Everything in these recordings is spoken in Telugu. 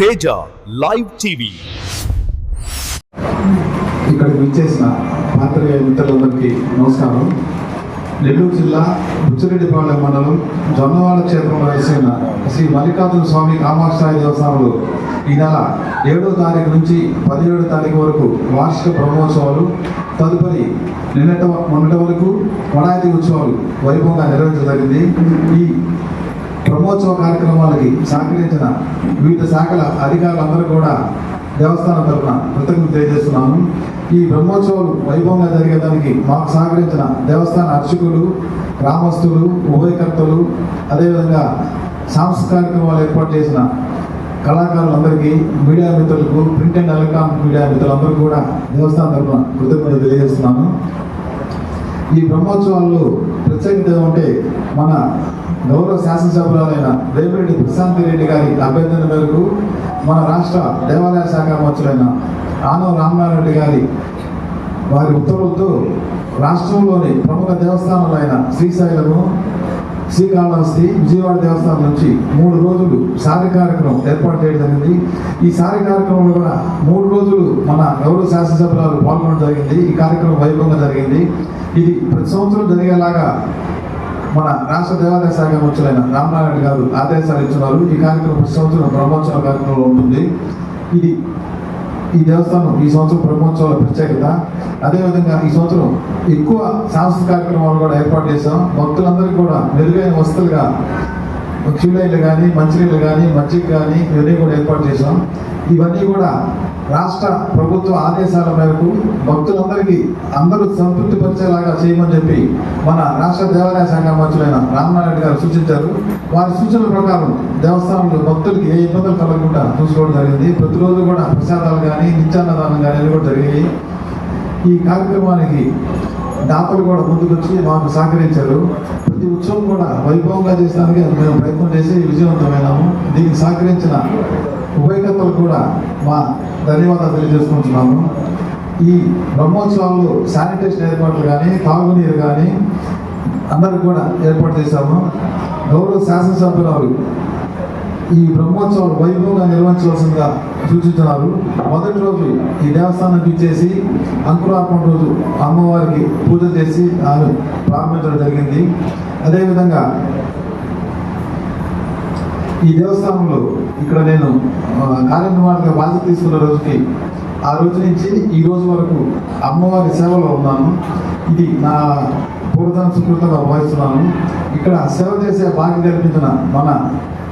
Teja live TV. ఇక్కడికి విచ్చేసిన పాత్రికేయ మిత్రులందరికీ నమస్కారం. నెల్లూరు జిల్లా బుచ్చిరెడ్డిపాలెం మండలం జొన్నవాడ క్షేత్రంలో వేసిన శ్రీ మల్లికార్జున స్వామి కామాక్షాయి దేవస్థానంలో ఈ నెల 7వ తారీఖు నుంచి 17వ తారీఖు వరకు వార్షిక బ్రహ్మోత్సవాలు, తదుపరి మొన్నటి వరకు వడాది ఉత్సవాలు వైభవంగా నిర్వహించడం జరిగింది. ఈ బ్రహ్మోత్సవ కార్యక్రమాలకి సహకరించిన వివిధ శాఖల అధికారులందరూ కూడా దేవస్థానం తరఫున కృతజ్ఞతలు తెలియజేస్తున్నాను. ఈ బ్రహ్మోత్సవాలు వైభవంగా జరిగేదానికి మాకు సహకరించిన దేవస్థాన అర్చకులు, గ్రామస్తులు, ఉభయకర్తలు, అదేవిధంగా సాంస్కృతిక కార్యక్రమాలు ఏర్పాటు చేసిన కళాకారులందరికీ, మీడియా మిత్రులకు, ప్రింట్ అండ్ ఎలక్ట్రానిక్ మీడియా మిత్రులందరూ కూడా దేవస్థానం తరఫున కృతజ్ఞతలు తెలియజేస్తున్నాను. ఈ బ్రహ్మోత్సవాల్లో ప్రత్యేకత ఏమంటే, మన గౌరవ శాసనసభ్యులైన వేమిరెడ్డి ప్రశాంత్ రెడ్డి గారి అభ్యర్థన మేరకు మన రాష్ట్ర దేవాలయ శాఖ మంత్రులైన ఆనవ రామనారాయణ గారి వారి ఉత్తర్వులతో రాష్ట్రంలోని ప్రముఖ దేవస్థానాలైన శ్రీశైలము, శ్రీకాళహస్తి, విజయవాడ దేవస్థానం నుంచి 3 రోజులు సారి కార్యక్రమం ఏర్పాటు చేయడం జరిగింది. ఈ సారి కార్యక్రమంలో కూడా 3 రోజులు మన గౌరవ శాసనసభ్యులు పాల్గొనడం జరిగింది. ఈ కార్యక్రమం వైభవంగా జరిగింది. ఇది ప్రతి సంవత్సరం జరిగేలాగా మన రాష్ట్ర దేవాలయ శాఖ మంత్రులైన రామనారాయణ గారు ఆదేశాలు ఇస్తున్నారు. ఈ కార్యక్రమం ప్రతి సంవత్సరం బ్రహ్మోత్సవ కార్యక్రమంలో ఉంటుంది. ఇది ఈ దేవస్థానం ఈ సంవత్సరం బ్రహ్మోత్సవాల ప్రత్యేకత. అదేవిధంగా ఈ సంవత్సరం ఎక్కువ సాంస్కృతిక కార్యక్రమాలు కూడా ఏర్పాటు చేశాం. భక్తులందరికీ కూడా మెరుగైన వసతులుగా క్యూలైన్లు కానీ, మంచినీళ్ళు కానీ, మజ్జిగ కానీ ఇవన్నీ కూడా ఏర్పాటు చేశాం. ఇవన్నీ కూడా రాష్ట్ర ప్రభుత్వ ఆదేశాల మేరకు భక్తులందరికీ అందరూ సంతృప్తి పరిచేలాగా చేయమని చెప్పి మన రాష్ట్ర దేవాలయ శాఖ మంత్రులైన రామనారాయణ గారు సూచించారు. వారి సూచనల ప్రకారం దేవస్థానంలో భక్తులకి ఏ ఇబ్బందులు కలగకుండా చూసుకోవడం జరిగింది. ప్రతిరోజు కూడా ప్రసాదాలు కానీ, నిత్యాన్నదానం కానీ అన్ని కూడా జరిగాయి. ఈ కార్యక్రమానికి దాతలు కూడా ముందుకొచ్చి మాకు సహకరించారు. ప్రతి ఉత్సవం కూడా వైభవంగా చేసడానికి మేము ప్రయత్నం చేసి విజయవంతమైనాము. దీనికి సహకరించిన ఉభయకర్తలు కూడా మా ధన్యవాదాలు తెలియజేసుకుంటున్నాము. ఈ బ్రహ్మోత్సవాల్లో శానిటేషన్ ఏర్పాట్లు కానీ, తాగునీరు కానీ అందరికి కూడా ఏర్పాటు చేశాము. గౌరవ శాసనసభ్యులు ఈ బ్రహ్మోత్సవాలు వైభవంగా నిర్వహించవలసిందిగా సూచించినారు. మొదటి రోజు ఈ దేవస్థానానికి ఇచ్చేసి అంకురార్పణ రోజు అమ్మవారికి పూజ చేసి ఆమె ప్రారంభించడం జరిగింది. అదేవిధంగా ఈ దేవస్థానంలో ఇక్కడ నేను కార్యనిర్వహణగా బాధ్యత తీసుకున్న రోజుకి ఆ రోజు నుంచి ఈ రోజు వరకు అమ్మవారి సేవలో ఉన్నాను. ఇది నా పూర్వజన సుకృతంగా భావిస్తున్నాను. ఇక్కడ సేవ చేసే భాగ్యం కల్పించిన మన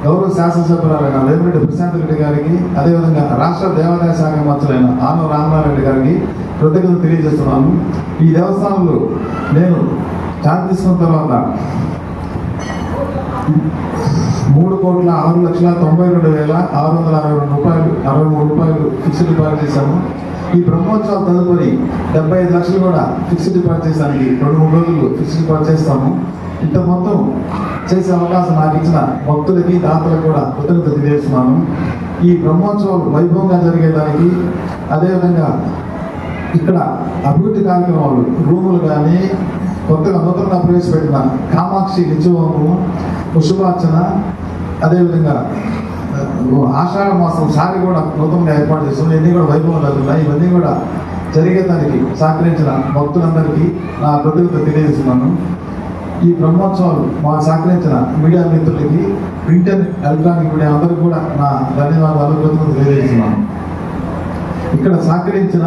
గౌరవ శాసనసభ్యులైన వేమిరెడ్డి ప్రశాంత్ రెడ్డి గారికి, అదేవిధంగా రాష్ట్ర దేవాలయ శాఖ మంత్రులైన ఆనవ రామనారాయణ గారికి కృతజ్ఞతలు తెలియజేస్తున్నాను. ఈ దేవస్థానంలో నేను ఛార్జ్ తీసుకున్న తర్వాత 3,06,92,662 రూపాయలు ఫిక్స్డ్ డిపాజిట్ చేశాము. ఈ బ్రహ్మోత్సవాల తదుపరి 75 లక్షలు కూడా ఫిక్స్డ్ డిపాజిట్ చేసానికి 2-3 రోజులు ఫిక్స్డ్ డిపాజిట్ చేస్తాము. ఇంత మొత్తం చేసే అవకాశం నాకు ఇచ్చిన భక్తులకి, దాతలకు కూడా కృతజ్ఞతలు తెలియజేస్తున్నాను. ఈ బ్రహ్మోత్సవాలు వైభవంగా జరిగేదానికి, అదేవిధంగా ఇక్కడ అభివృద్ధి కార్యక్రమాలు, రూములు కానీ, కొత్తగా నూతనంగా ప్రవేశపెట్టిన కామాక్షి నిత్యహోమము, పుష్పార్చన, అదేవిధంగా ఆషాఢ మాసం సారి కూడా నూతనంగా ఏర్పాటు చేస్తున్నాం. ఇవన్నీ కూడా వైభవం జరుగుతున్నాయి. ఇవన్నీ కూడా జరిగేదానికి సహకరించిన భక్తులందరికీ నా కృతజ్ఞతలు తెలియజేస్తున్నాను. ఈ బ్రహ్మోత్సవాలు మాకు సహకరించిన మీడియా మిత్రులకి, ప్రింట్ అండ్ ఎలక్ట్రానిక్ మీడియా అందరికీ కూడా నా ధన్యవాదాలు, కృతజ్ఞతలు తెలియజేస్తున్నాను. ఇక్కడ సహకరించిన